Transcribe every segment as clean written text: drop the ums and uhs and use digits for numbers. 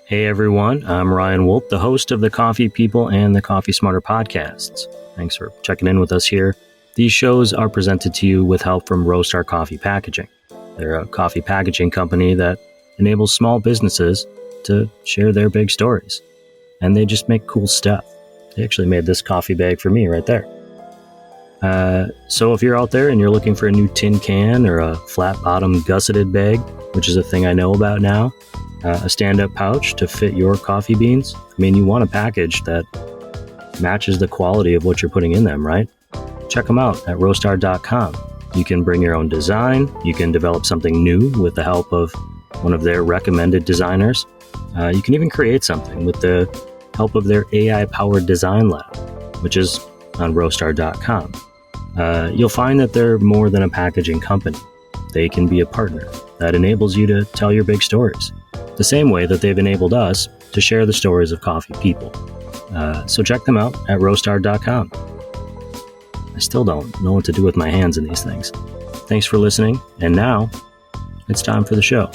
Hey everyone, I'm Ryan Woldt, the host of the Coffee People and the Coffee Smarter podcasts. Thanks for checking in with us here. These shows are presented to you with help from Roastar Coffee Packaging. They're a coffee packaging company that enables small businesses to share their big stories. And they just make cool stuff. They actually made this coffee bag for me right there. So if you're out there and you're looking for a new tin can or a flat bottom gusseted bag, which is a thing I know about now, a stand-up pouch to fit your coffee beans, you want a package that matches the quality of what you're putting in them, right? Check them out at roastar.com. You can bring your own design. You can develop something new with the help of one of their recommended designers. You can even create something with the help of their AI-powered design lab, which is on roastar.com. You'll find that they're more than a packaging company. They can be a partner that enables you to tell your big stories, the same way that they've enabled us to share the stories of coffee people. So check them out at roastar.com. I still don't know what to do with my hands in these things. Thanks for listening, and now it's time for the show.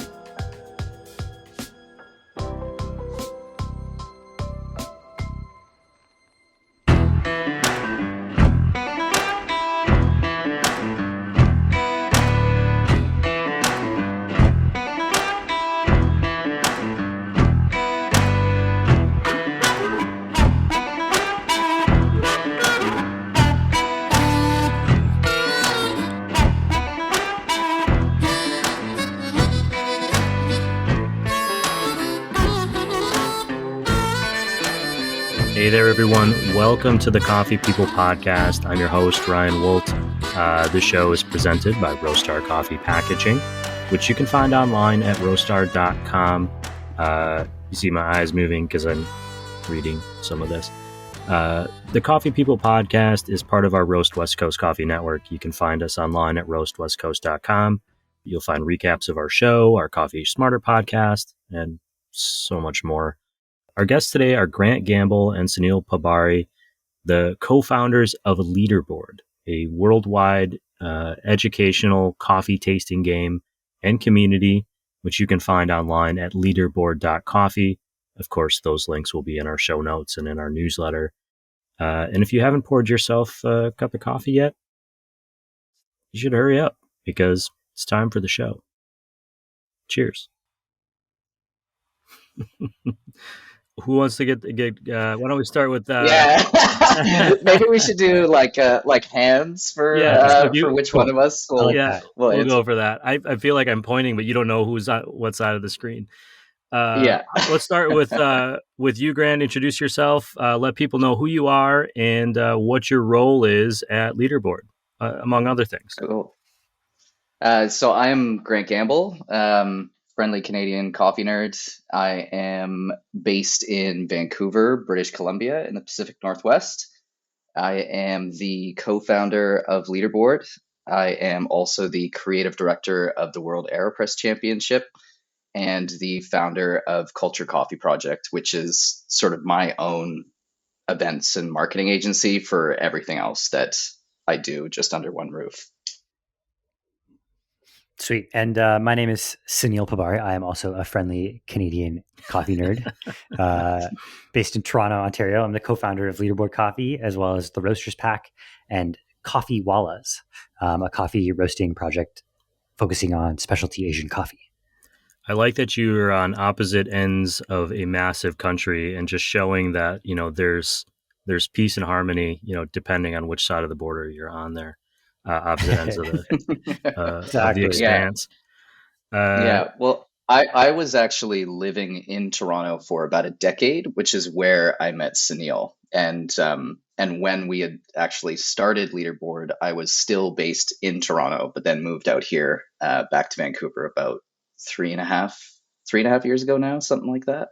Hey there, everyone. Welcome to the Coffee People podcast. I'm your host, Ryan Woldt. This show is presented by Roastar Coffee Packaging, which you can find online at roastar.com. You see my eyes moving because I'm reading some of this. The Coffee People podcast is part of our Roast West Coast Coffee Network. You can find us online at roastwestcoast.com. You'll find recaps of our show, our Coffee Smarter podcast, and so much more. Our guests today are Gamble and Suneal Pabari, the co-founders of Leaderboard, a worldwide educational coffee tasting game and community, which you can find online at leaderboard.coffee. Of course, those links will be in our show notes and in our newsletter. And if you haven't poured yourself a cup of coffee yet, you should hurry up because it's time for the show. Cheers. Who wants to get why don't we start with maybe we should do like hands for which one of us will we'll go for that. I feel like I'm pointing, but you don't know who's on what side of the screen. Let's start with you, Grant. Introduce yourself, let people know who you are and what your role is at Leaderboard, among other things. Cool. So I'm Grant Gamble, friendly Canadian coffee nerd. I am based in Vancouver, British Columbia, in the Pacific Northwest. I am the co-founder of Leaderboard. I am also the creative director of the World AeroPress Championship and the founder of Culture Coffee Project, which is sort of my own events and marketing agency for everything else that I do just under one roof. Sweet. And my name is Suneal Pabari. I am also a friendly Canadian coffee nerd based in Toronto, Ontario. I'm the co-founder of Leaderboard Coffee, as well as the Roasters Pack and Coffee Wallas, a coffee roasting project focusing on specialty Asian coffee. I like that you're on opposite ends of a massive country and just showing that, there's peace and harmony, depending on which side of the border you're on there. Opposite ends of the expanse. Well, I was actually living in Toronto for about a decade, which is where I met Suneal. And when we had actually started Leaderboard, I was still based in Toronto, but then moved out here back to Vancouver about three and a half years ago now, something like that.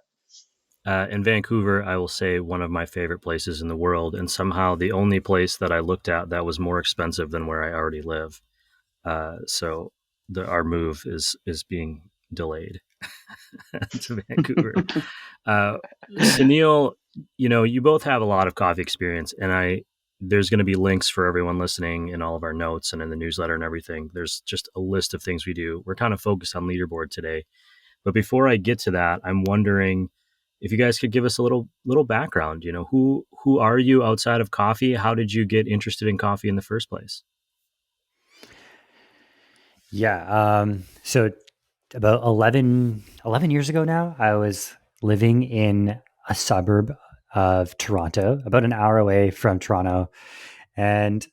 In Vancouver, I will say one of my favorite places in the world, and somehow the only place that I looked at that was more expensive than where I already live. So our move is being delayed to Vancouver. Suneal, you both have a lot of coffee experience, and there's going to be links for everyone listening in all of our notes and in the newsletter and everything. There's just a list of things we do. We're kind of focused on Leaderboard today. But before I get to that, I'm wondering, if you guys could give us a little background, who are you outside of coffee? How did you get interested in coffee in the first place? Yeah. So about 11 years ago now, I was living in a suburb of Toronto, about an hour away from Toronto. And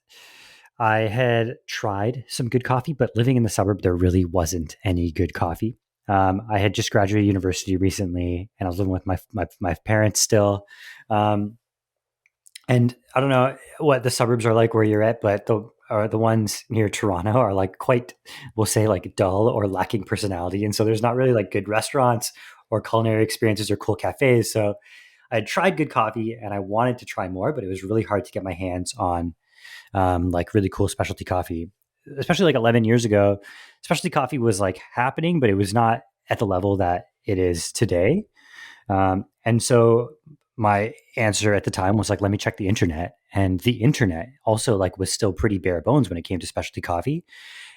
I had tried some good coffee, but living in the suburb, there really wasn't any good coffee. I had just graduated university recently, and I was living with my parents still. Um, and I don't know what the suburbs are like where you're at, but the ones near Toronto are like quite, we'll say, like dull or lacking personality. And so there's not really like good restaurants or culinary experiences or cool cafes. So I had tried good coffee and I wanted to try more, but it was really hard to get my hands on like really cool specialty coffee. Especially like 11 years ago, specialty coffee was like happening, but it was not at the level that it is today. And so my answer at the time was like, let me check the internet. And the internet also like was still pretty bare bones when it came to specialty coffee.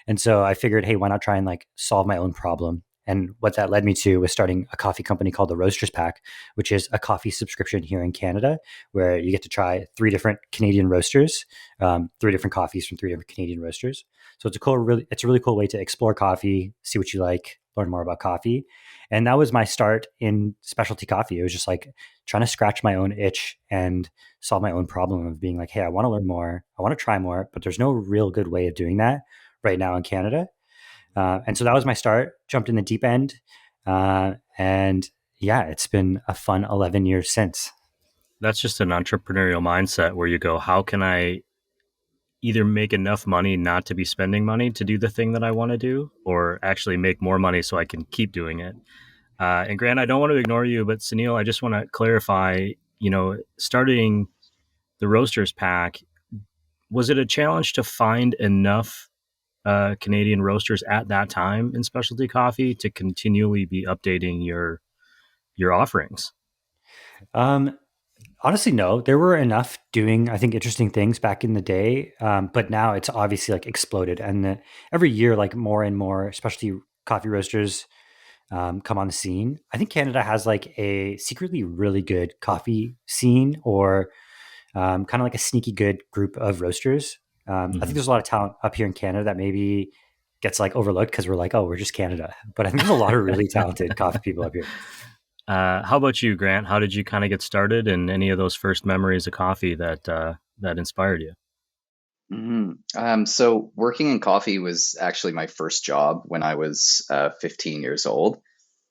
And so I figured, hey, why not try and like solve my own problem? And what that led me to was starting a coffee company called the Roasters Pack, which is a coffee subscription here in Canada, where you get to try 3 different Canadian roasters, 3 different coffees from 3 different Canadian roasters. So it's a really cool way to explore coffee, see what you like, learn more about coffee. And that was my start in specialty coffee. It was just like trying to scratch my own itch and solve my own problem of being like, hey, I want to learn more, I want to try more, but there's no real good way of doing that right now in Canada. And so that was my start, jumped in the deep end. And yeah, it's been a fun 11 years since. That's just an entrepreneurial mindset where you go, how can I either make enough money not to be spending money to do the thing that I want to do, or actually make more money so I can keep doing it? And Grant, I don't want to ignore you, but Suneal, I just want to clarify, starting the Roasters Pack, was it a challenge to find enough Canadian roasters at that time in specialty coffee to continually be updating your offerings? Honestly, no. There were enough doing, I think, interesting things back in the day, but now it's obviously like exploded. And every year, like more and more specialty coffee roasters come on the scene. I think Canada has like a secretly really good coffee scene, or kind of like a sneaky good group of roasters. I think there's a lot of talent up here in Canada that maybe gets like overlooked because we're like, oh, we're just Canada. But I think there's a lot of really talented coffee people up here. How about you, Grant? How did you kind of get started, and any of those first memories of coffee that inspired you? So working in coffee was actually my first job when I was 15 years old.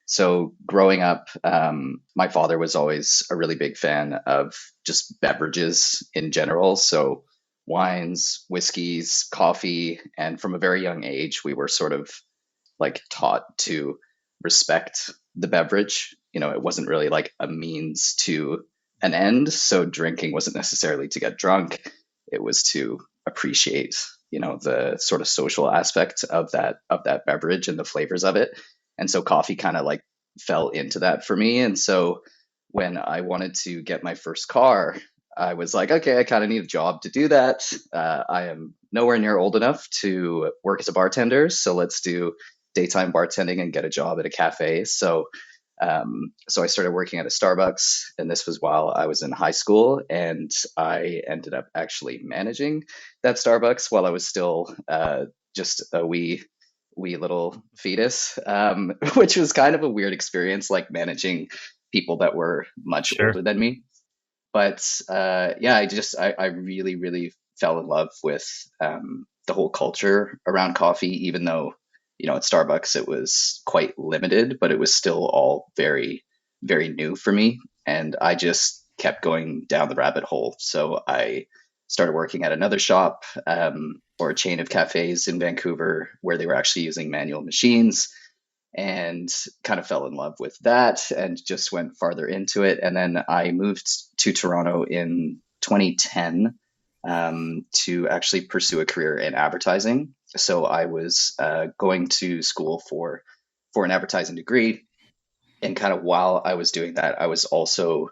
So growing up, my father was always a really big fan of just beverages in general. So wines, whiskeys, coffee. And from a very young age, we were sort of like taught to respect the beverage. It wasn't really like a means to an end. So drinking wasn't necessarily to get drunk. It was to appreciate, the sort of social aspect of that beverage and the flavors of it. And so coffee kind of like fell into that for me. And so when I wanted to get my first car, I was like, okay, I kind of need a job to do that. I am nowhere near old enough to work as a bartender. So let's do daytime bartending and get a job at a cafe. So I started working at a Starbucks, and this was while I was in high school, and I ended up actually managing that Starbucks while I was still just a wee little fetus, which was kind of a weird experience, like managing people that were much Sure. older than me. But yeah, I really, really fell in love with the whole culture around coffee, even though, at Starbucks it was quite limited, but it was still all very, very new for me. And I just kept going down the rabbit hole. So I started working at another shop, or a chain of cafes in Vancouver where they were actually using manual machines, and kind of fell in love with that and just went farther into it. And then I moved to Toronto in 2010 to actually pursue a career in advertising. So I was going to school for an advertising degree. And kind of while I was doing that, I was also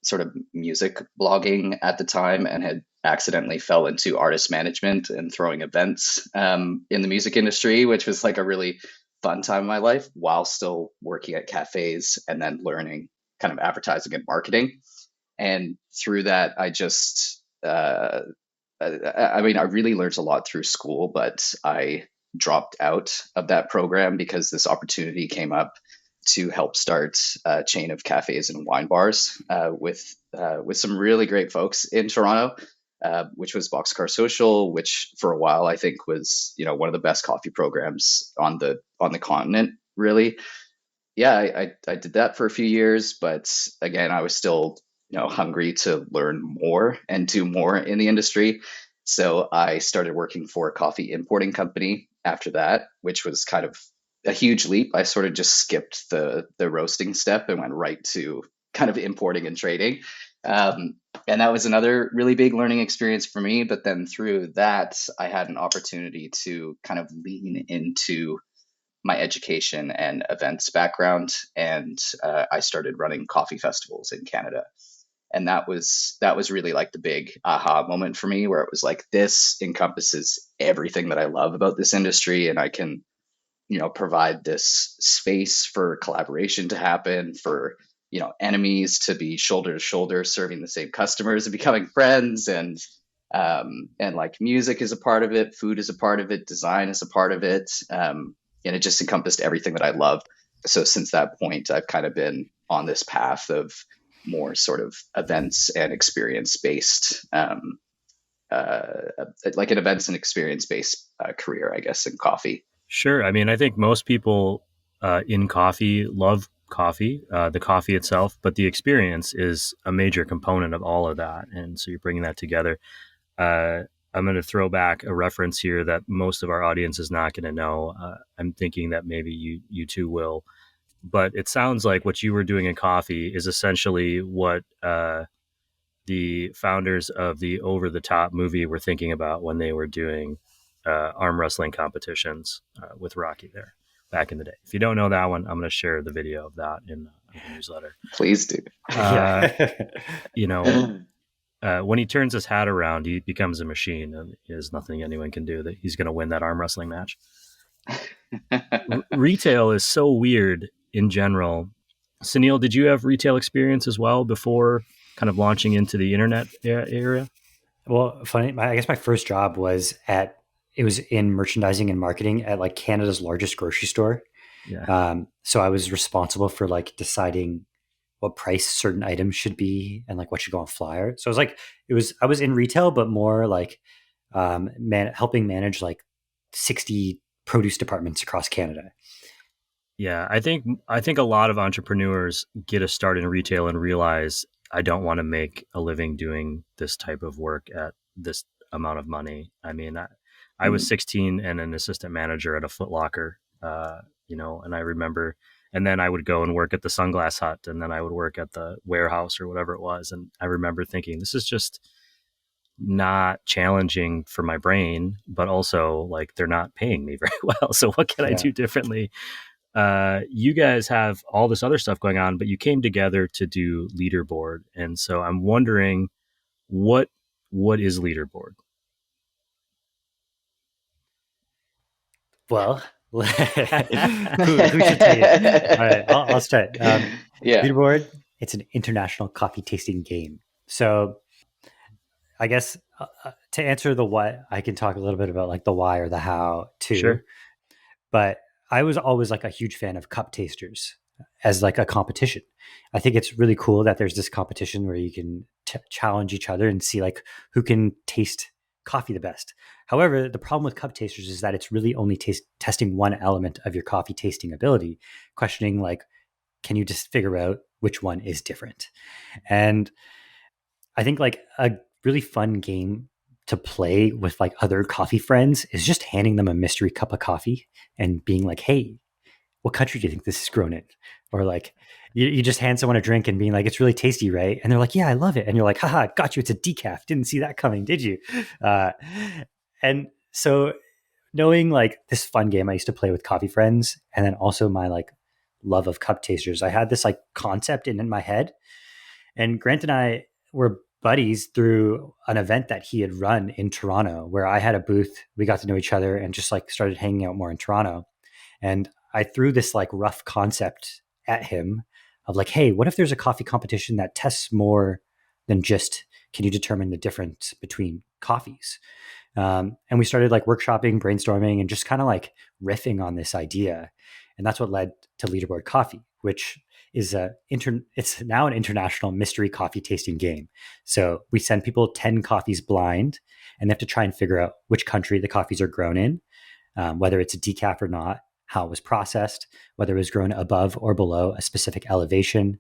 sort of music blogging at the time, and had accidentally fell into artist management and throwing events in the music industry, which was like a really fun time in my life while still working at cafes and then learning kind of advertising and marketing. And through that, I just, I mean, I really learned a lot through school, but I dropped out of that program because this opportunity came up to help start a chain of cafes and wine bars with some really great folks in Toronto, which was Boxcar Social, which for a while I think was one of the best coffee programs on the continent. Really, yeah, I did that for a few years, but again, I was still hungry to learn more and do more in the industry. So I started working for a coffee importing company after that, which was kind of a huge leap. I sort of just skipped the roasting step and went right to kind of importing and trading. And that was another really big learning experience for me. But then through that, I had an opportunity to kind of lean into my education and events background. And I started running coffee festivals in Canada. And that was really like the big aha moment for me, where it was like, this encompasses everything that I love about this industry. And I can, provide this space for collaboration to happen, for, enemies to be shoulder to shoulder, serving the same customers and becoming friends. And like music is a part of it, food is a part of it, design is a part of it. And it just encompassed everything that I loved. So since that point, I've kind of been on this path of more sort of events and experience based, like an events and experience based career, I guess, in coffee. Sure. I mean, I think most people in coffee love coffee, the coffee itself, but the experience is a major component of all of that. And so you're bringing that together. I'm going to throw back a reference here that most of our audience is not going to know. I'm thinking that maybe you two will. But it sounds like what you were doing in coffee is essentially what the founders of the Over the Top movie were thinking about when they were doing arm wrestling competitions with Rocky there back in the day. If you don't know that one, I'm going to share the video of that in the newsletter. Please do. When he turns his hat around, he becomes a machine, and there's nothing anyone can do that he's going to win that arm wrestling match. Retail is so weird in general. Suneal, did you have retail experience as well before kind of launching into the internet area? Well, funny, I guess my first job was in merchandising and marketing at like Canada's largest grocery store. Yeah. So I was responsible for like deciding what price certain items should be and like what should go on flyer. So I was in retail, but more like helping manage like 60 produce departments across Canada. Yeah, I think a lot of entrepreneurs get a start in retail and realize, I don't want to make a living doing this type of work at this amount of money. I mean, I was 16 and an assistant manager at a Foot Locker, and I remember, and then I would go and work at the Sunglass Hut, and then I would work at the warehouse or whatever it was. And I remember thinking, this is just not challenging for my brain, but also like they're not paying me very well. So what can I do differently? You guys have all this other stuff going on, but you came together to do Leaderboard. And so I'm wondering, what is Leaderboard? Well, who should tell you? All right, I'll start. Leaderboard, it's an international coffee tasting game. So I guess to answer the what, I can talk a little bit about like the why or the how too. Sure. But I was always like a huge fan of cup tasters as like a competition. I think it's really cool that there's this competition where you can challenge each other and see like who can taste coffee the best. However, the problem with cup tasters is that it's really only testing one element of your coffee tasting ability, questioning like, can you just figure out which one is different? And I think like a really fun game to play with like other coffee friends is just handing them a mystery cup of coffee and being like, hey, what country do you think this is grown in? Or like you just hand someone a drink and being like, it's really tasty, right? And they're like, yeah, I love it. And you're like, haha, got you. It's a decaf. Didn't see that coming, did you? And so knowing like this fun game I used to play with coffee friends, and then also my like love of cup tasters, I had this like concept in my head. And Grant and I were buddies through an event that he had run in Toronto where I had a booth. We got to know each other and just like started hanging out more in Toronto. And I threw this like rough concept at him of like, hey, what if there's a coffee competition that tests more than just, can you determine the difference between coffees? And we started like workshopping, brainstorming, and just kind of like riffing on this idea. And that's what led to Leaderboard Coffee, which is it's now an international mystery coffee tasting game. So we send people 10 coffees blind, and they have to try and figure out which country the coffees are grown in, whether it's a decaf or not, how it was processed, whether it was grown above or below a specific elevation,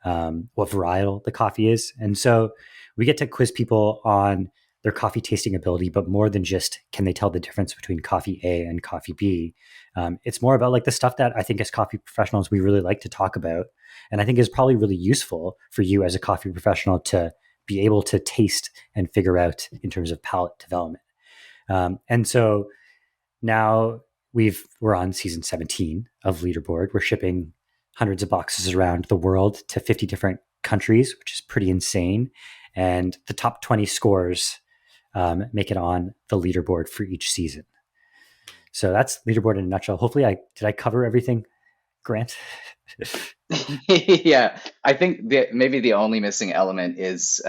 what varietal the coffee is. And so we get to quiz people on their coffee tasting ability, but more than just can they tell the difference between coffee A and coffee B. It's more about like the stuff that I think as coffee professionals we really like to talk about, and I think is probably really useful for you as a coffee professional to be able to taste and figure out in terms of palate development. And so now we're on season 17 of Leaderboard. We're shipping hundreds of boxes around the world to 50 different countries, which is pretty insane. And the top 20 scores make it on the leaderboard for each season. So that's Leaderboard in a nutshell. Hopefully did I cover everything, Grant? Yeah, I think maybe the only missing element is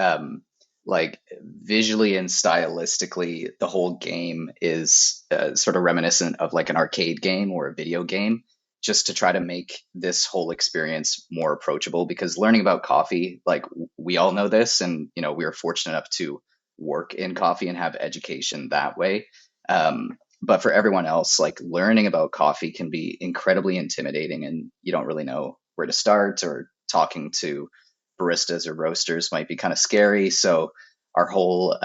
like visually and stylistically, the whole game is sort of reminiscent of like an arcade game or a video game, just to try to make this whole experience more approachable. Because learning about coffee, like we all know this, and we are fortunate enough to work in coffee and have education that way. But for everyone else, like learning about coffee can be incredibly intimidating, and you don't really know where to start, or talking to baristas or roasters might be kind of scary. So our whole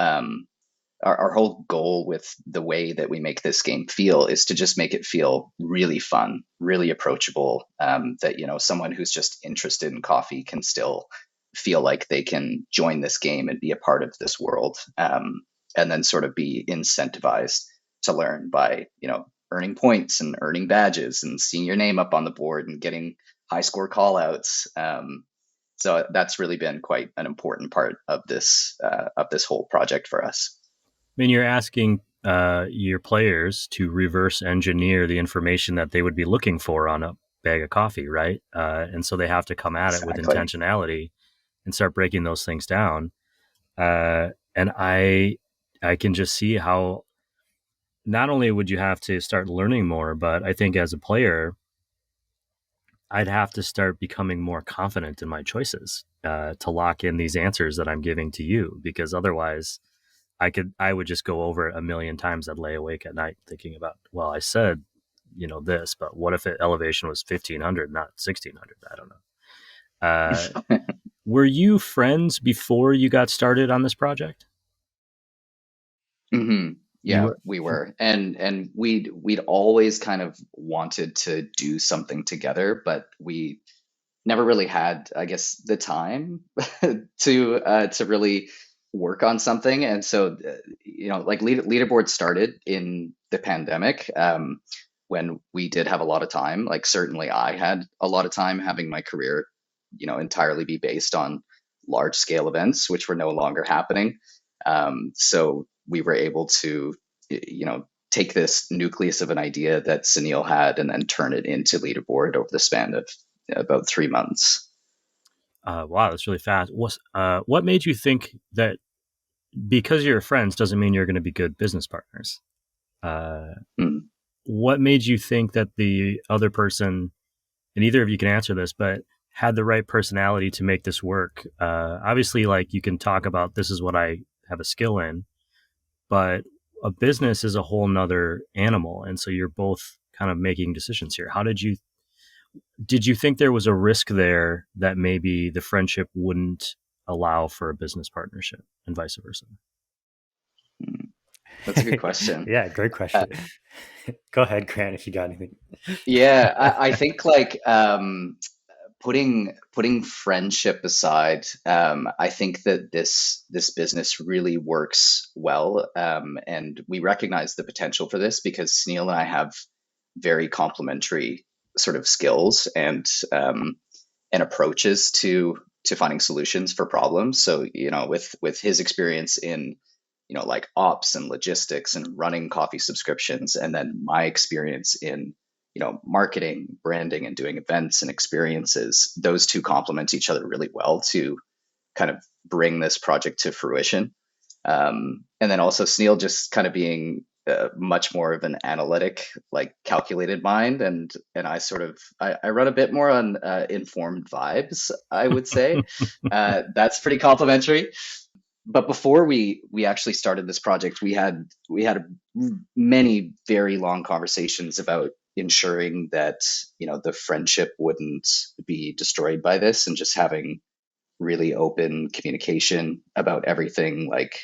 our whole goal with the way that we make this game feel is to just make it feel really fun, really approachable, that someone who's just interested in coffee can still feel like they can join this game and be a part of this world, and then sort of be incentivized to learn by earning points and earning badges and seeing your name up on the board and getting high score call outs. So that's really been quite an important part of this whole project for us. I mean, you're asking your players to reverse engineer the information that they would be looking for on a bag of coffee, right? And so they have to come at it with intentionality and start breaking those things down. And I can just see how not only would you have to start learning more, but I think as a player, I'd have to start becoming more confident in my choices to lock in these answers that I'm giving to you, because otherwise I would just go over it a million times. I'd lay awake at night thinking about, well, I said, this, but what if elevation was 1500, not 1600? I don't know. Were you friends before you got started on this project? Mm-hmm. Yeah, we were. And we'd always kind of wanted to do something together, but we never really had, I guess, the time to really work on something. And so, like Leaderboard started in the pandemic, when we did have a lot of time. Like certainly I had a lot of time, having my career, entirely be based on large scale events, which were no longer happening. So we were able to, take this nucleus of an idea that Suneal had and then turn it into Leaderboard over the span of about 3 months. Wow, that's really fast. What made you think that because you're friends doesn't mean you're going to be good business partners? What made you think that the other person, and either of you can answer this, but had the right personality to make this work? Obviously, like you can talk about this is what I have a skill in, but a business is a whole nother animal. And so you're both kind of making decisions here. Did you think there was a risk there that maybe the friendship wouldn't allow for a business partnership and vice versa? That's a good question. Yeah, great question. Go ahead, Grant, if you got anything. Yeah, I think like putting friendship aside, I think that this business really works well, and we recognize the potential for this because Suneal and I have very complementary sort of skills and approaches to finding solutions for problems. So with his experience in like ops and logistics and running coffee subscriptions, and then my experience in marketing, branding, and doing events and experiences, those two complement each other really well to kind of bring this project to fruition. And then also Suneal just kind of being much more of an analytic, like calculated mind, and I run a bit more on informed vibes, I would say. That's pretty complimentary. But before we actually started this project, we had many very long conversations about ensuring that the friendship wouldn't be destroyed by this, and just having really open communication about everything. Like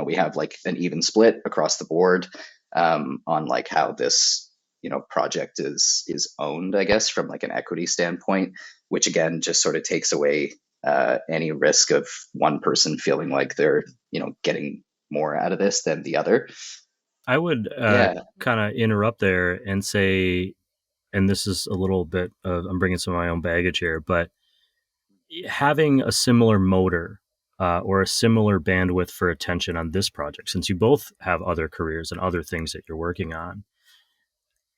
we have like an even split across the board on like how this project is owned, I guess, from like an equity standpoint, which again just sort of takes away any risk of one person feeling like they're getting more out of this than the other. I would kind of interrupt there and say, and this is a little bit of, I'm bringing some of my own baggage here, but having a similar motor or a similar bandwidth for attention on this project, since you both have other careers and other things that you're working on,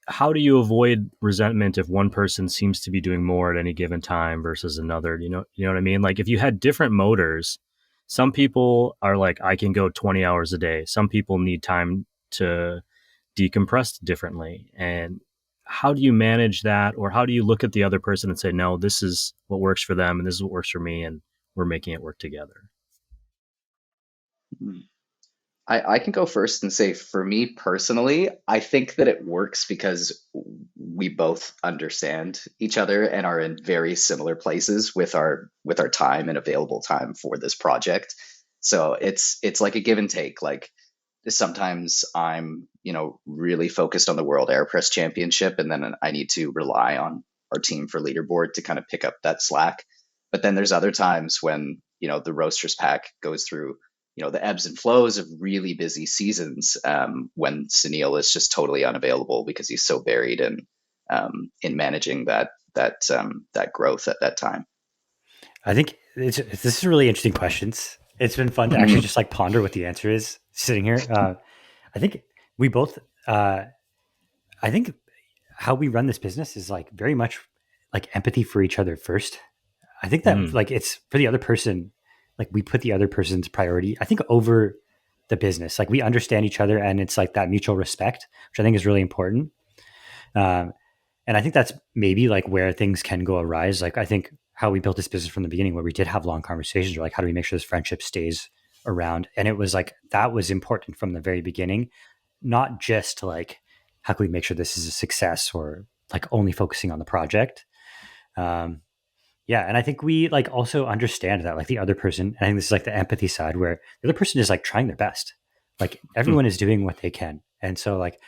how do you avoid resentment if one person seems to be doing more at any given time versus another? You know what I mean? Like if you had different motors, some people are like, I can go 20 hours a day. Some people need time to decompress differently. And how do you manage that? Or how do you look at the other person and say, no, this is what works for them and this is what works for me, and we're making it work together? I can go first and say, for me personally, I think that it works because we both understand each other and are in very similar places with our time and available time for this project. So it's like a give and take. Like sometimes I'm really focused on the World Airpress Championship, and then I need to rely on our team for Leaderboard to kind of pick up that slack. But then there's other times when the Roasters pack goes through the ebbs and flows of really busy seasons, when Suneal is just totally unavailable because he's so buried in managing that growth at that time. I think this is really interesting questions. It's been fun to actually just like ponder what the answer is sitting here. I think we both, I think how we run this business is like very much like empathy for each other first. I think that like it's for the other person, like we put the other person's priority, I think, over the business. Like we understand each other, and it's like that mutual respect, which I think is really important. And I think that's maybe like where things can go awry. Like I think how we built this business from the beginning, where we did have long conversations, or like, how do we make sure this friendship stays around? And it was like, that was important from the very beginning, not just like, how can we make sure this is a success, or like only focusing on the project. Yeah. And I think we like also understand that like the other person, and I think this is like the empathy side, where the other person is like trying their best. Like everyone is doing what they can. And so like,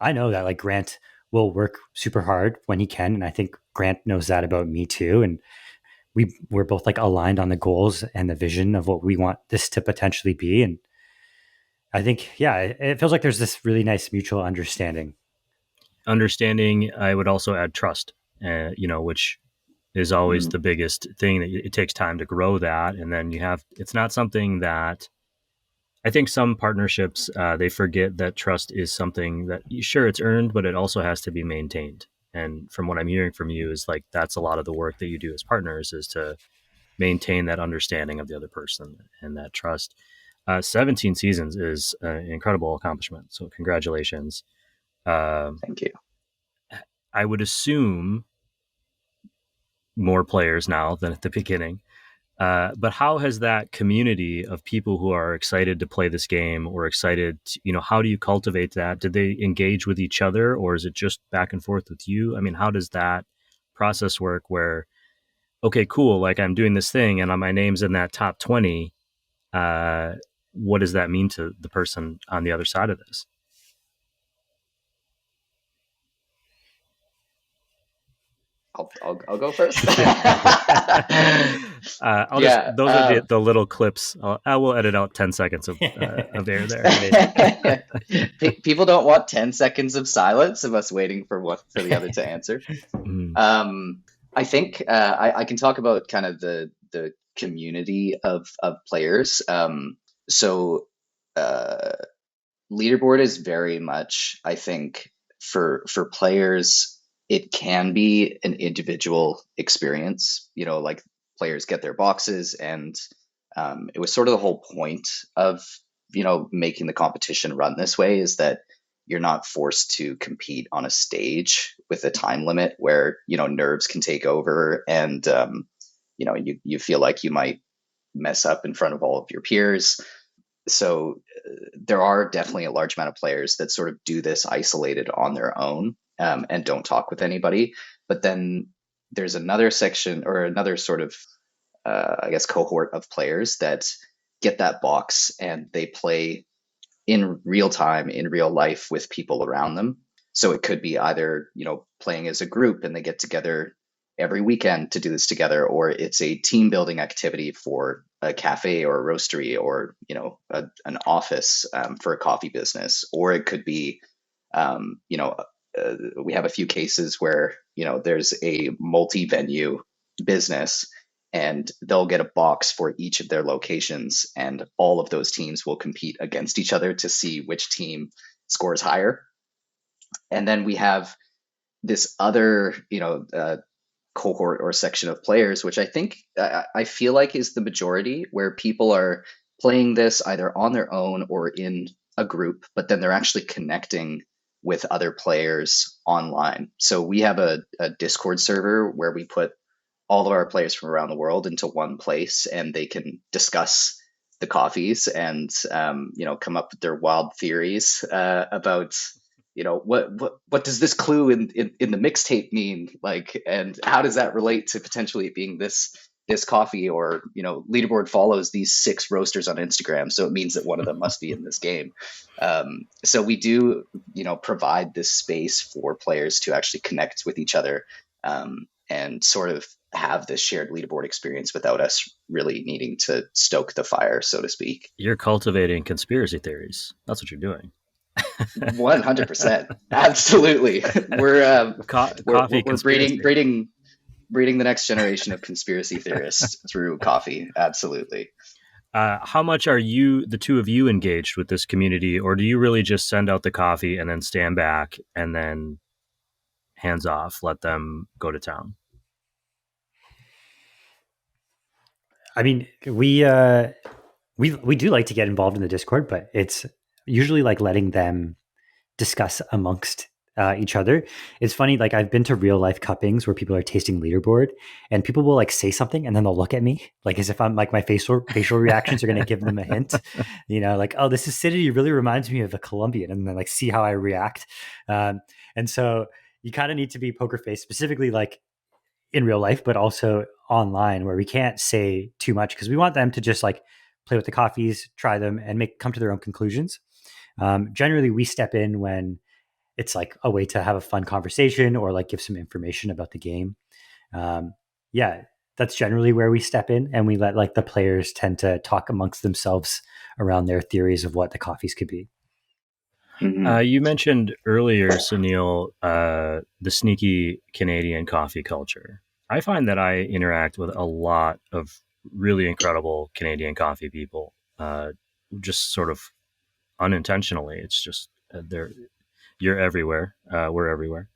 I know that like Grant will work super hard when he can. And I think Grant knows that about me too. And we're both like aligned on the goals and the vision of what we want this to potentially be. And I think, yeah, it feels like there's this really nice mutual understanding. I would also add trust, which is always the biggest thing. That it takes time to grow that. And then it's not something that, I think some partnerships, they forget that trust is something that, sure, it's earned, but it also has to be maintained. And from what I'm hearing from you is like, that's a lot of the work that you do as partners, is to maintain that understanding of the other person and that trust. 17 seasons is an incredible accomplishment. So congratulations. Thank you. I would assume more players now than at the beginning. But how has that community of people who are excited to play this game, or excited, how do you cultivate that? Did they engage with each other, or is it just back and forth with you? I mean, how does that process work where, okay, cool, like I'm doing this thing and my name's in that top 20. What does that mean to the person on the other side of this? I'll go first. Those are the little clips. I will edit out 10 seconds of air there. People don't want 10 seconds of silence of us waiting for the other to answer. I think I can talk about kind of the community of players. So Leaderboard is very much, I think, for players, it can be an individual experience. Like players get their boxes, and it was sort of the whole point of making the competition run this way, is that you're not forced to compete on a stage with a time limit where nerves can take over, and you feel like you might mess up in front of all of your peers. So there are definitely a large amount of players that sort of do this isolated on their own, and don't talk with anybody. But then there's another section, or another sort of I guess cohort of players that get that box and they play in real time, in real life, with people around them. So it could be either playing as a group and they get together every weekend to do this together, or it's a team building activity for a cafe or a roastery, or an office for a coffee business. Or it could be we have a few cases where there's a multi-venue business, and they'll get a box for each of their locations, and all of those teams will compete against each other to see which team scores higher. And then we have this other cohort or section of players, which I feel like is the majority, where people are playing this either on their own or in a group, but then they're actually connecting with other players online. So we have a Discord server where we put all of our players from around the world into one place, and they can discuss the coffees and come up with their wild theories about what does this clue in the mixtape mean, like, and how does that relate to potentially being this coffee, or Leaderboard follows these 6 roasters on Instagram, so it means that one of them must be in this game. So we do provide this space for players to actually connect with each other, and sort of have this shared leaderboard experience without us really needing to stoke the fire, so to speak. You're cultivating conspiracy theories. That's what you're doing. 100%. Absolutely. We're breeding the next generation of conspiracy theorists through coffee. Absolutely. How much are the two of you engaged with this community, or do you really just send out the coffee and then stand back and then hands off, let them go to town? I mean, we do like to get involved in the Discord, but it's usually like letting them discuss amongst each other. It's funny, like I've been to real life cuppings where people are tasting Leaderboard, and people will like say something and then they'll look at me like as if I'm like my facial reactions are going to give them a hint, like, oh, this acidity really reminds me of a Colombian, and then like see how I react. And so you kind of need to be poker face, specifically like in real life, but also online, where we can't say too much because we want them to just like play with the coffees, try them, and come to their own conclusions. Generally, we step in when it's like a way to have a fun conversation or like give some information about the game. That's generally where we step in, and we let like the players tend to talk amongst themselves around their theories of what the coffees could be. Mm-hmm. You mentioned earlier, Suneal, the sneaky Canadian coffee culture. I find that I interact with a lot of really incredible Canadian coffee people, just sort of unintentionally. It's just you're everywhere. We're everywhere.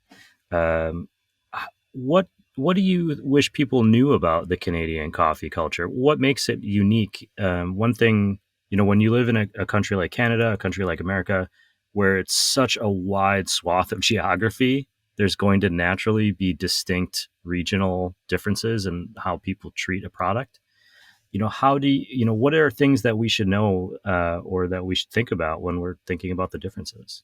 What do you wish people knew about the Canadian coffee culture? What makes it unique? One thing, when you live in a country like Canada, a country like America, where it's such a wide swath of geography, there's going to naturally be distinct regional differences in how people treat a product. How do you, what are things that we should know or that we should think about when we're thinking about the differences?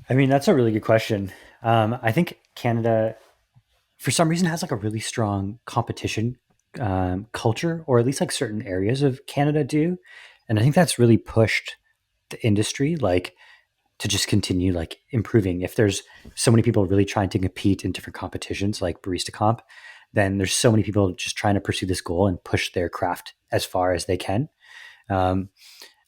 I mean, that's a really good question. I think Canada, for some reason, has like a really strong competition culture, or at least like certain areas of Canada do. And I think that's really pushed the industry like to just continue like improving. If there's so many people really trying to compete in different competitions like barista comp, then there's so many people just trying to pursue this goal and push their craft as far as they can. I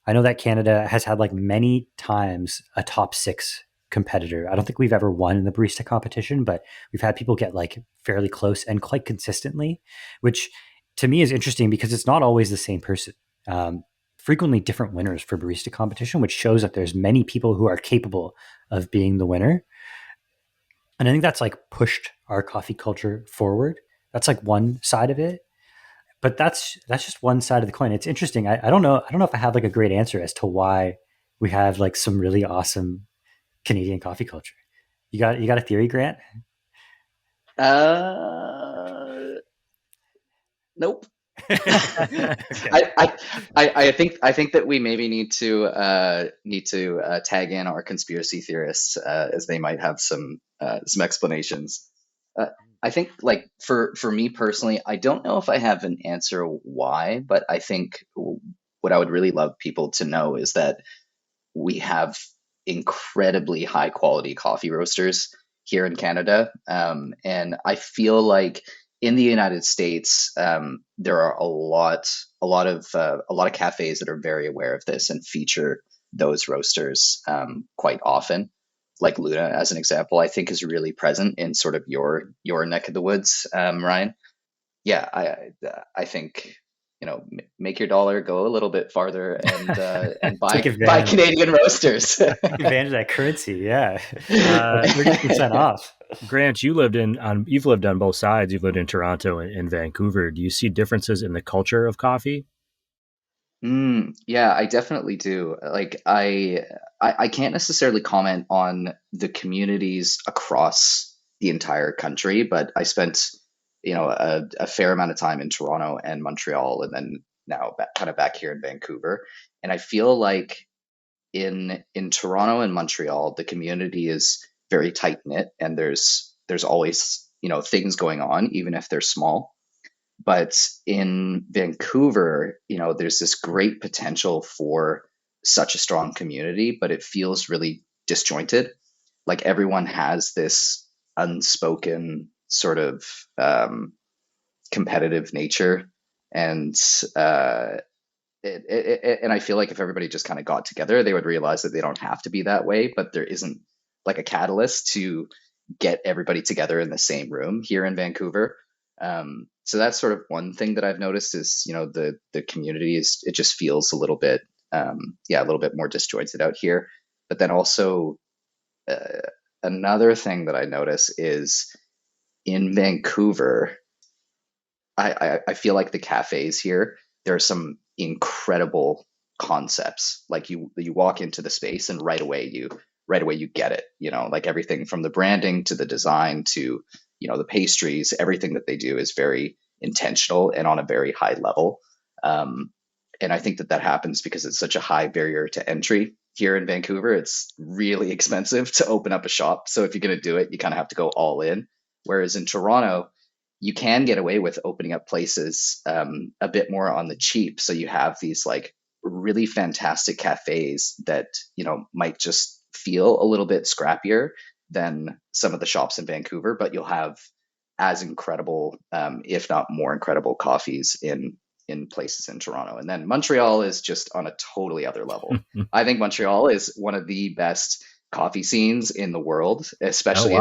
know that Canada has had like many times a top 6 competitor. I don't think we've ever won in the barista competition, but we've had people get like fairly close and quite consistently, which to me is interesting because it's not always the same person. frequently different winners for barista competition, which shows that there's many people who are capable of being the winner. And I think that's like pushed our coffee culture forward. That's like one side of it. But that's just one side of the coin. It's interesting. I don't know. I don't know if I have like a great answer as to why we have like some really awesome Canadian coffee culture. You got a theory, Grant? Nope. Okay. I think that we maybe need to tag in our conspiracy theorists, as they might have some explanations. I think, like, for me personally, I don't know if I have an answer why, but I think what I would really love people to know is that we have incredibly high quality coffee roasters here in Canada, and I feel like in the United States, there are a lot of cafes that are very aware of this and feature those roasters quite often. Like Luna, as an example, I think is really present in sort of your neck of the woods, Ryan. Yeah, I think, make your dollar go a little bit farther and buy Canadian roasters. Take advantage of that currency, yeah. 30% off. Grant, you've lived on both sides. You've lived in Toronto and Vancouver. Do you see differences in the culture of coffee? Yeah, I definitely do. Like, I can't necessarily comment on the communities across the entire country, but I spent, a fair amount of time in Toronto and Montreal, and then now kind of back here in Vancouver. And I feel like in Toronto and Montreal, the community is very tight knit, and there's always, things going on, even if they're small. But in Vancouver, there's this great potential for such a strong community, but it feels really disjointed. Like, everyone has this unspoken sort of competitive nature, and and I feel like if everybody just kind of got together, they would realize that they don't have to be that way. But there isn't like a catalyst to get everybody together in the same room here in Vancouver. So that's sort of one thing that I've noticed is, the community it just feels a little bit, a little bit more disjointed out here. But then also, another thing that I notice is in Vancouver, I feel like the cafes here, there are some incredible concepts. Like, you walk into the space and right away you get it, like everything from the branding to the design to, the pastries, everything that they do is very intentional and on a very high level. And I think that happens because it's such a high barrier to entry here in Vancouver. It's really expensive to open up a shop. So if you're going to do it, you kind of have to go all in. Whereas in Toronto, you can get away with opening up places a bit more on the cheap. So you have these like really fantastic cafes that, might just feel a little bit scrappier than some of the shops in Vancouver, but you'll have as incredible, if not more incredible, coffees in places in Toronto. And then Montreal is just on a totally other level. I think Montreal is one of the best coffee scenes in the world, especially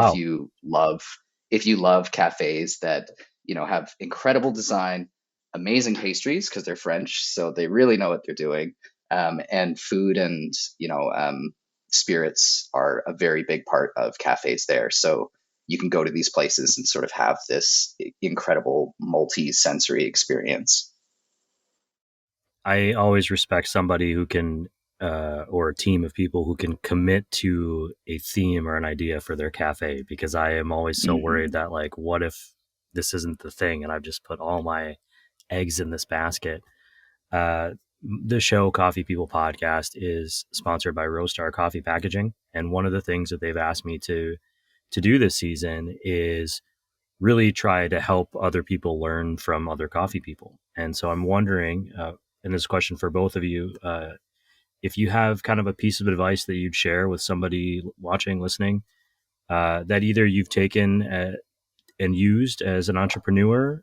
if you love cafes that, have incredible design, amazing pastries because they're French, so they really know what they're doing, and food and spirits are a very big part of cafes there. So you can go to these places and sort of have this incredible multi-sensory experience. I always respect somebody who can, or a team of people who can commit to a theme or an idea for their cafe, because I am always so worried that, like, what if this isn't the thing and I've just put all my eggs in this basket. The show Coffee People Podcast is sponsored by Roastar Coffee Packaging. And one of the things that they've asked me to do this season is really try to help other people learn from other coffee people. And so I'm wondering, and this question for both of you, if you have kind of a piece of advice that you'd share with somebody watching, listening, that either you've taken and used as an entrepreneur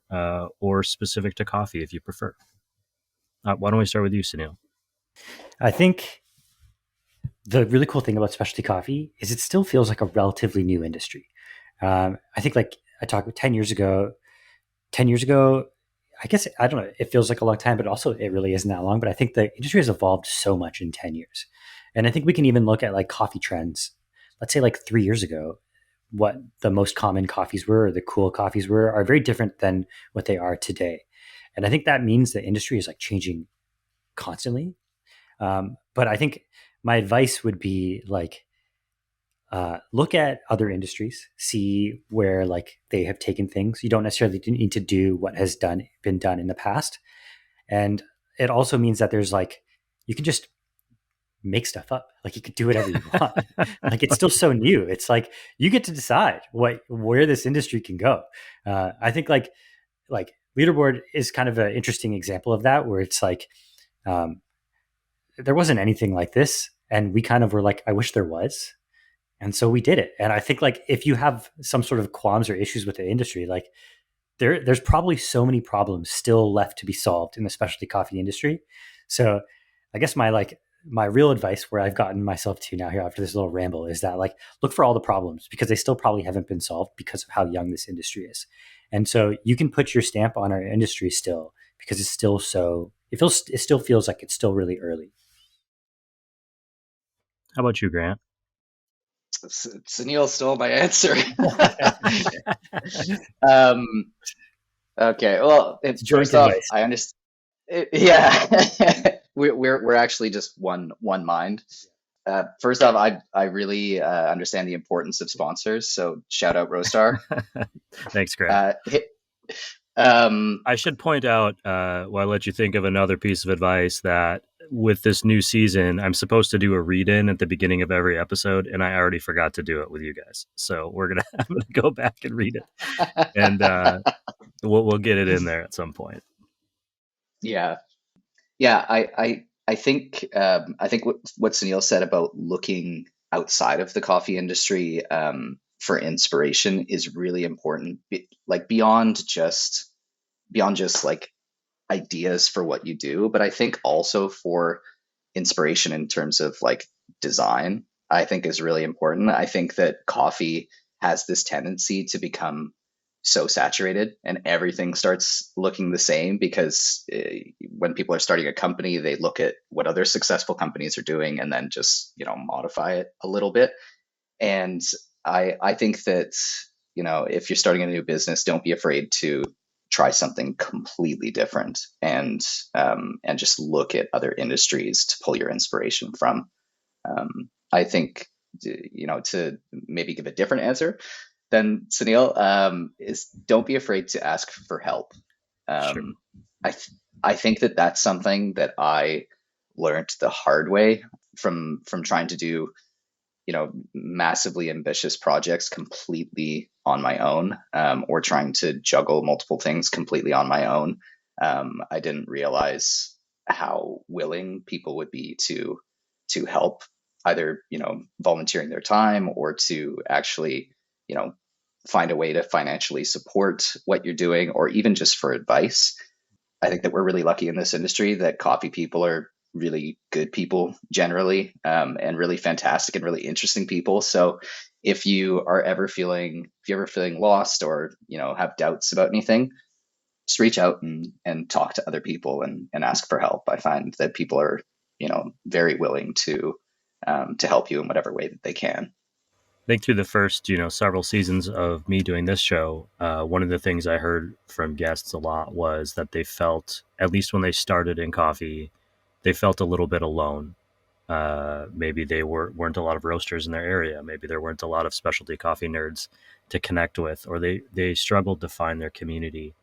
or specific to coffee, if you prefer. Why don't we start with you, Suneal? I think the really cool thing about specialty coffee is it still feels like a relatively new industry. I think, like I talked about 10 years ago, I guess, I don't know, it feels like a long time, but also it really isn't that long. But I think the industry has evolved so much in 10 years. And I think we can even look at like coffee trends. Let's say like 3 years ago, what the most common coffees were, or the cool coffees were, are very different than what they are today. And I think that means the industry is like changing constantly. But I think my advice would be like, look at other industries, see where like they have taken things. You don't necessarily need to do what has been done in the past. And it also means that there's like, you can just make stuff up. Like you could do whatever you want. Like it's still so new. It's like you get to decide where this industry can go. I think like Leaderboard is kind of an interesting example of that, where it's like there wasn't anything like this, and we kind of were like, I wish there was. And so we did it. And I think like if you have some sort of qualms or issues with the industry, like there's probably so many problems still left to be solved in the specialty coffee industry. So I guess my real advice, where I've gotten myself to now here after this little ramble, is that like look for all the problems, because they still probably haven't been solved because of how young this industry is. And so you can put your stamp on our industry still, because it's still it still feels like it's still really early. How about you, Grant? Suneal stole my answer. Okay. Well, first off, I understand. Yeah, we're actually just one mind. First off, I really understand the importance of sponsors. So shout out Roastar. Thanks, Grant. I should point out, while I let you think of another piece of advice, that with this new season, I'm supposed to do a read-in at the beginning of every episode, and I already forgot to do it with you guys. So I'm gonna go back and read it, and we'll get it in there at some point. Yeah. I think what Suneal said about looking outside of the coffee industry for inspiration is really important. Like beyond just like ideas for what you do, but I think also for inspiration in terms of like design, I think is really important. I think that coffee has this tendency to become so saturated and everything starts looking the same, because when people are starting a company, they look at what other successful companies are doing and then just, modify it a little bit. And I think that, if you're starting a new business, don't be afraid to try something completely different, and just look at other industries to pull your inspiration from. I think, to maybe give a different answer than Suneal, is don't be afraid to ask for help. Sure. I think that that's something that I learned the hard way from trying to do, massively ambitious projects completely on my own, or trying to juggle multiple things completely on my own. I didn't realize how willing people would be to help, either, volunteering their time or to actually, find a way to financially support what you're doing, or even just for advice. I think that we're really lucky in this industry that coffee people are really good people generally, and really fantastic and really interesting people. So if you are ever feeling lost, or, have doubts about anything, just reach out and talk to other people and ask for help. I find that people are, very willing to help you in whatever way that they can. I think through the first, several seasons of me doing this show, one of the things I heard from guests a lot was that they felt, at least when they started in coffee, they felt a little bit alone. Maybe they weren't a lot of roasters in their area. Maybe there weren't a lot of specialty coffee nerds to connect with, or they struggled to find their community.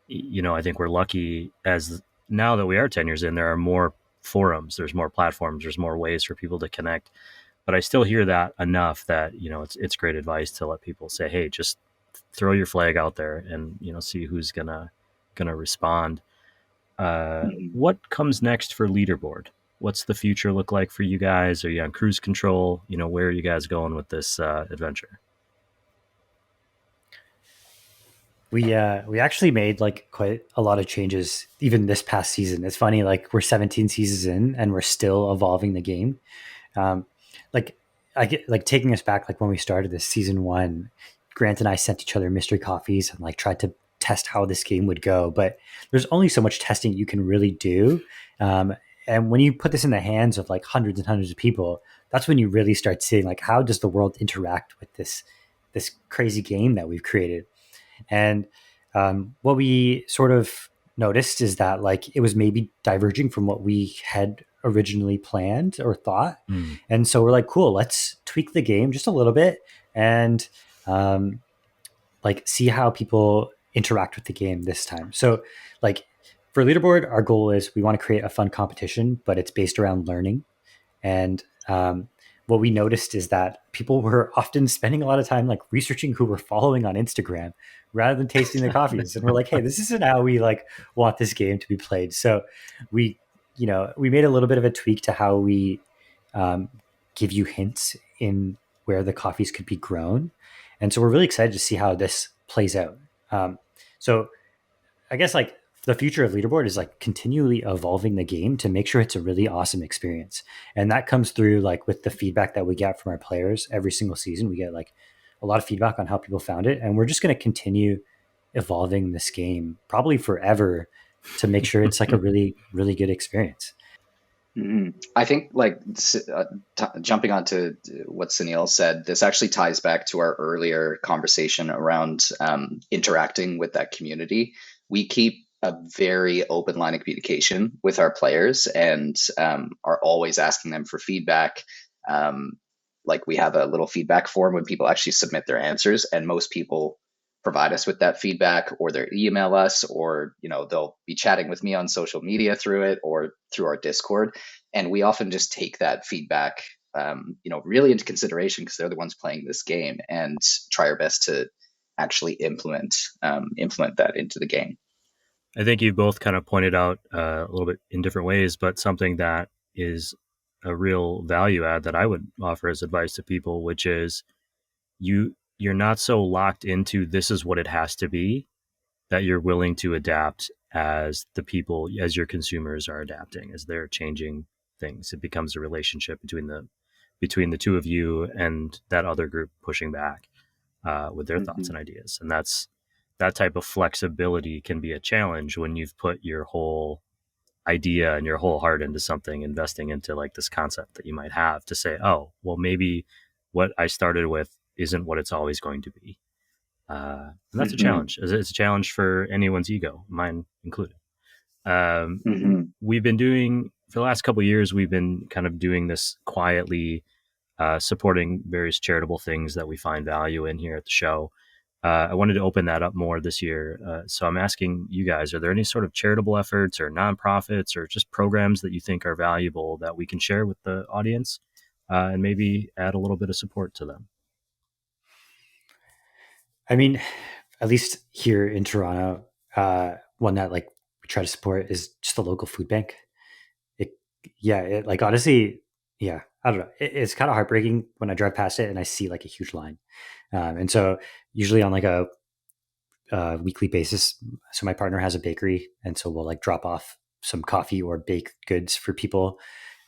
I think we're lucky, as now that we are 10 years in, there are more forums, there's more platforms, there's more ways for people to connect. But I still hear that enough that, it's great advice to let people say, hey, just throw your flag out there and, see who's gonna respond. What comes next for Leaderboard? What's the future look like for you guys? Are you on cruise control? Where are you guys going with this adventure? We actually made like quite a lot of changes even this past season. It's funny, like we're 17 seasons in and we're still evolving the game. Like I get like taking us back, like when we started this season 1, Grant and I sent each other mystery coffees and like tried to test how this game would go, but there's only so much testing you can really do. And when you put this in the hands of like hundreds and hundreds of people, that's when you really start seeing like, how does the world interact with this crazy game that we've created? And what we sort of noticed is that like it was maybe diverging from what we had originally planned or thought. And so we're like, cool, let's tweak the game just a little bit and like see how people interact with the game this time. So like for Leaderboard, our goal is we want to create a fun competition, but it's based around learning. And what we noticed is that people were often spending a lot of time like researching who we're following on Instagram rather than tasting the coffees. And we're like, hey, this isn't how we like want this game to be played. So we made a little bit of a tweak to how we give you hints in where the coffees could be grown. And so we're really excited to see how this plays out. So I guess like the future of Leaderboard is like continually evolving the game to make sure it's a really awesome experience. And that comes through like with the feedback that we get from our players every single season. We get like a lot of feedback on how people found it. And we're just going to continue evolving this game probably forever to make sure it's like a really, really good experience. Mm-hmm. I think like jumping onto what Suneal said, this actually ties back to our earlier conversation around interacting with that community. We keep a very open line of communication with our players and are always asking them for feedback. Like we have a little feedback form when people actually submit their answers, and most people provide us with that feedback, or they email us, or they'll be chatting with me on social media through it or through our Discord. And we often just take that feedback really into consideration because they're the ones playing this game, and try our best to actually implement that into the game. I think you've both kind of pointed out a little bit in different ways, but something that is a real value add that I would offer as advice to people, which is you're not so locked into this is what it has to be, that you're willing to adapt as your consumers are adapting, as they're changing things. It becomes a relationship between the two of you and that other group pushing back with their thoughts and ideas. And that type of flexibility can be a challenge when you've put your whole idea and your whole heart into something, investing into like this concept that you might have, to say, oh, well, maybe what I started with isn't what it's always going to be. And that's a challenge. It's a challenge for anyone's ego, mine included. We've been doing, for the last couple of years, we've been kind of doing this quietly, supporting various charitable things that we find value in here at the show. I wanted to open that up more this year. So I'm asking you guys, are there any sort of charitable efforts or nonprofits or just programs that you think are valuable that we can share with the audience and maybe add a little bit of support to them? I mean, at least here in Toronto, one that like we try to support is just the local food bank. Honestly, I don't know. It's kind of heartbreaking when I drive past it and I see like a huge line. And so usually on like a weekly basis, so my partner has a bakery, and so we'll like drop off some coffee or baked goods for people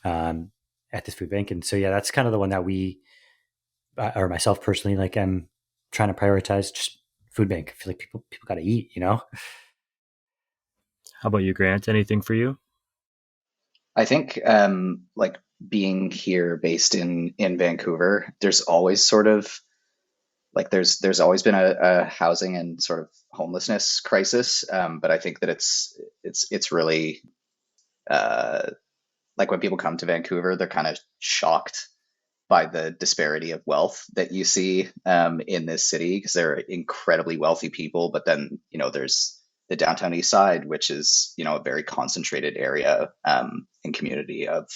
at this food bank. And so, that's kind of the one that we, or myself personally, like I'm trying to prioritize just food bank. I feel like people got to eat, How about you, Grant? Anything for you? I think like being here based in Vancouver, there's always sort of like there's always been a housing and sort of homelessness crisis, but I think that it's really like when people come to Vancouver, they're kind of shocked by the disparity of wealth that you see in this city, because they're incredibly wealthy people, but then there's the downtown east side, which is a very concentrated area and community of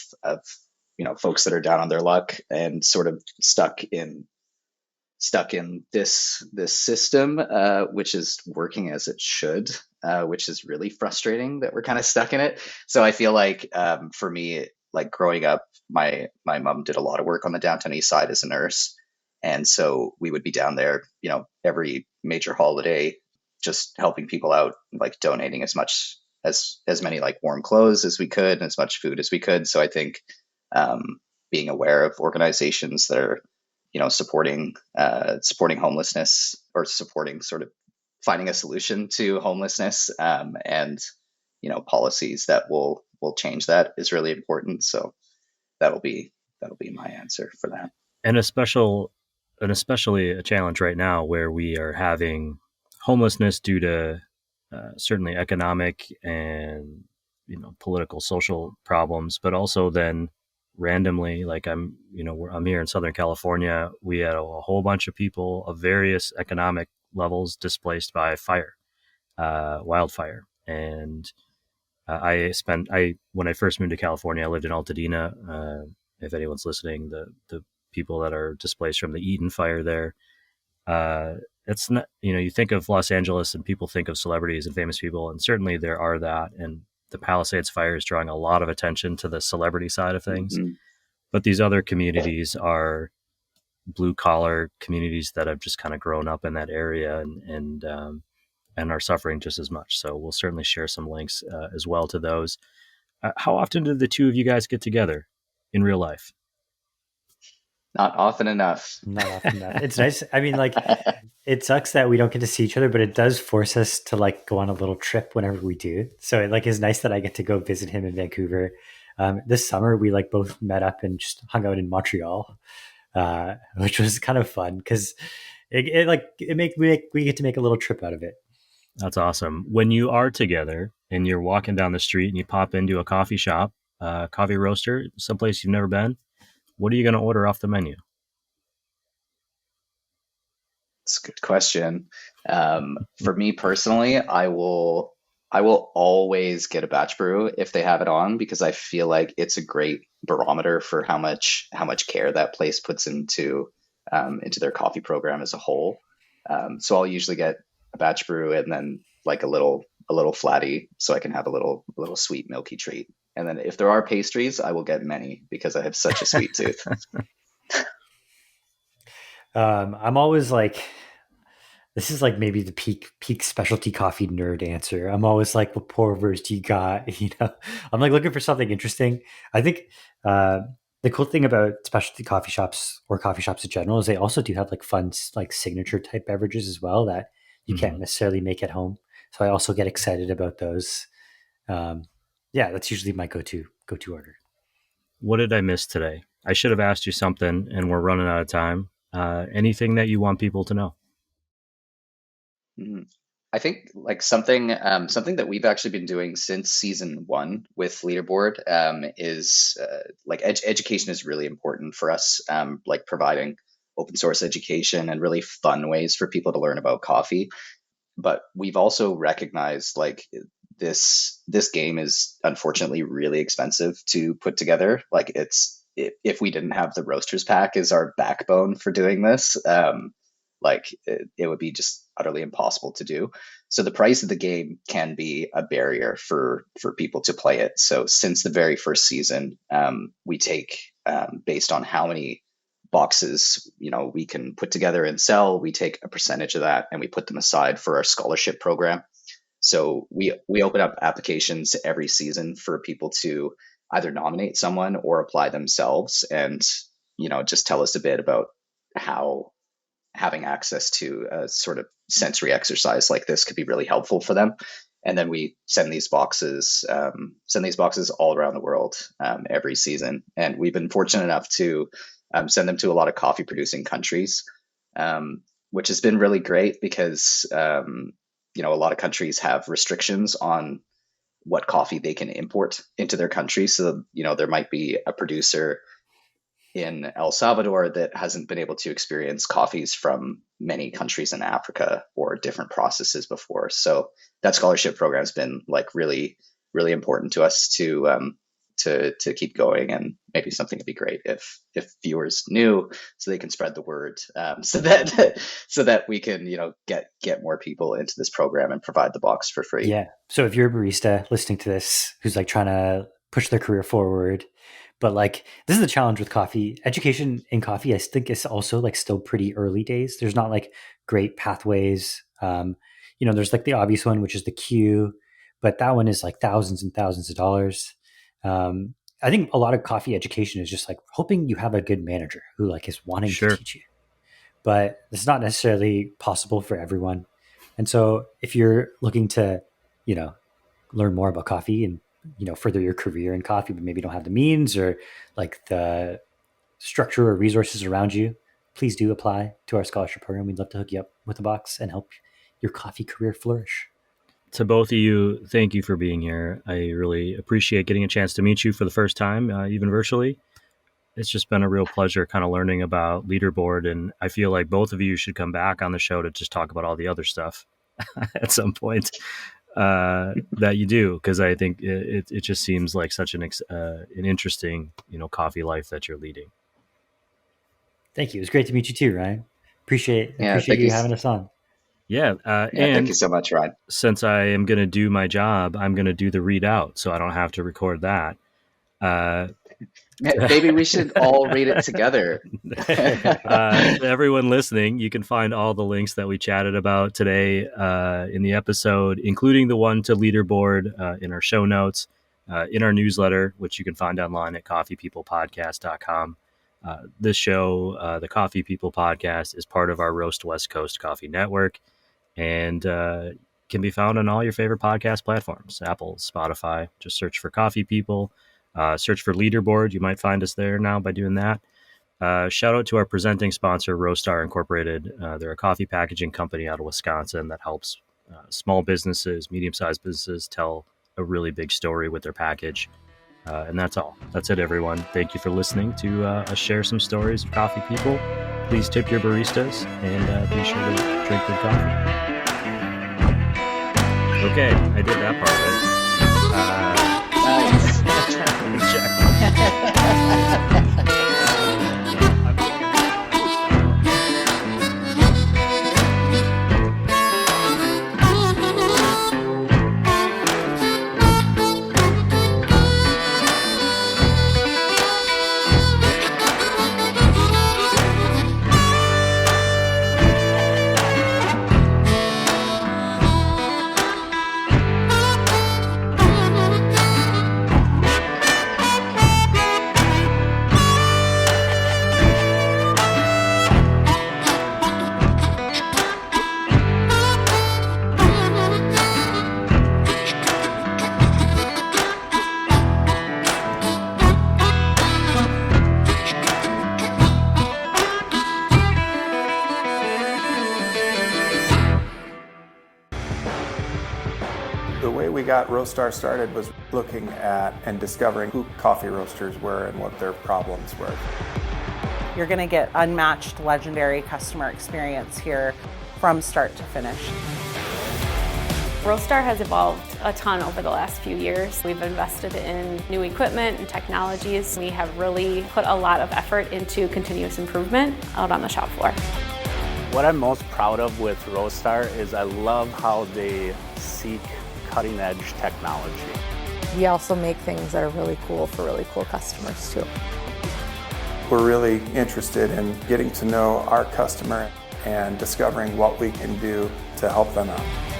folks that are down on their luck and sort of stuck in this system, which is working as it should, which is really frustrating that we're kind of stuck in it. So I feel like for me, like growing up, my mom did a lot of work on the downtown east side as a nurse, and so we would be down there, every major holiday, just helping people out, like donating as much as many like warm clothes as we could and as much food as we could. So I think being aware of organizations that are supporting homelessness or supporting sort of finding a solution to homelessness, and policies that will change that is really important. So that'll be my answer for that. And especially a challenge right now where we are having homelessness due to certainly economic and political social problems, but also then randomly, like I'm here in Southern California, we had a whole bunch of people of various economic levels displaced by fire, wildfire. And when I first moved to California, I lived in Altadena. If anyone's listening, the people that are displaced from the Eaton fire there, it's not, you think of Los Angeles and people think of celebrities and famous people, and certainly there are that. And the Palisades fire is drawing a lot of attention to the celebrity side of things. Mm-hmm. But these other communities are blue collar communities that have just kind of grown up in that area and are suffering just as much. So we'll certainly share some links as well to those. How often do the two of you guys get together in real life? Not often enough. Not often enough. It's nice. I mean, like, it sucks that we don't get to see each other, but it does force us to like go on a little trip whenever we do. So it like is nice that I get to go visit him in Vancouver. This summer we like both met up and just hung out in Montreal, which was kind of fun because we get to make a little trip out of it. That's awesome. When you are together and you're walking down the street and you pop into a coffee shop, coffee roaster, someplace you've never been, what are you going to order off the menu? It's a good question. For me personally, I will always get a batch brew if they have it on, because I feel like it's a great barometer for how much care that place puts into their coffee program as a whole. So I'll usually get a batch brew and then like a little flatty, so I can have a little sweet milky treat. And then if there are pastries, I will get many because I have such a sweet tooth. I'm always like, this is like maybe the peak specialty coffee nerd answer. I'm always like, what pour overs do you got? I'm like looking for something interesting. I think the cool thing about specialty coffee shops or coffee shops in general is they also do have like fun, like signature type beverages as well that you can't necessarily make at home. So I also get excited about those. Yeah, that's usually my go-to order. What did I miss today? I should have asked you something, and we're running out of time. Anything that you want people to know? I think like something that we've actually been doing since season 1 with Leaderboard is like education is really important for us, like providing open source education and really fun ways for people to learn about coffee. But we've also recognized like this game is unfortunately really expensive to put together. Like if we didn't have the Roasters pack as our backbone for doing this, like it would be just utterly impossible to do. So the price of the game can be a barrier for people to play it. So since the very first season, we take based on how many boxes we can put together and sell, we take a percentage of that and we put them aside for our scholarship program. So we open up applications every season for people to either nominate someone or apply themselves, and just tell us a bit about how having access to a sort of sensory exercise like this could be really helpful for them. And then we send these boxes all around the world every season. And we've been fortunate enough to send them to a lot of coffee producing countries, which has been really great because a lot of countries have restrictions on what coffee they can import into their country. So there might be a producer in El Salvador that hasn't been able to experience coffees from many countries in Africa or different processes before. So that scholarship program has been like really, really important to us to keep going, and maybe something would be great if viewers knew, so they can spread the word, so that we can get more people into this program and provide the box for free. Yeah. So if you're a barista listening to this who's like trying to push their career forward, but like this is the challenge with coffee education in coffee, I think is also like still pretty early days. There's not like great pathways. There's like the obvious one, which is the queue, but that one is like thousands and thousands of dollars. I think a lot of coffee education is just like hoping you have a good manager who like is wanting to teach you, but it's not necessarily possible for everyone. And so if you're looking to, learn more about coffee and, further your career in coffee, but maybe don't have the means or like the structure or resources around you, please do apply to our scholarship program. We'd love to hook you up with a box and help your coffee career flourish. To both of you, thank you for being here. I really appreciate getting a chance to meet you for the first time, even virtually. It's just been a real pleasure kind of learning about Leaderboard, and I feel like both of you should come back on the show to just talk about all the other stuff at some point that you do, because I think it just seems like such an interesting, coffee life that you're leading. Thank you. It was great to meet you too, Ryan. Appreciate you having us on. Yeah. And thank you so much, Ryan. Since I am going to do my job, I'm going to do the read out, so I don't have to record that. Maybe we should all read it together. Everyone listening, you can find all the links that we chatted about today in the episode, including the one to Leaderboard in our show notes, in our newsletter, which you can find online at coffeepeoplepodcast.com. This show, the Coffee People Podcast, is part of our Roast West Coast Coffee Network and can be found on all your favorite podcast platforms, Apple, Spotify. Just search for Coffee People. Search for Leaderboard. You might find us there now by doing that. Shout out to our presenting sponsor, Roastar Incorporated. They're a coffee packaging company out of Wisconsin that helps small businesses, medium-sized businesses tell a really big story with their package. And that's all. That's it, everyone. Thank you for listening to us share some stories of coffee people. Please tip your baristas and be sure to drink good coffee. Okay, I did that part of it. Nice. got Roastar started was looking at and discovering who coffee roasters were and what their problems were. You're going to get unmatched, legendary customer experience here from start to finish. Roastar has evolved a ton over the last few years. We've invested in new equipment and technologies. We have really put a lot of effort into continuous improvement out on the shop floor. What I'm most proud of with Roastar is I love how they seek cutting-edge technology. We also make things that are really cool for really cool customers too. We're really interested in getting to know our customer and discovering what we can do to help them out.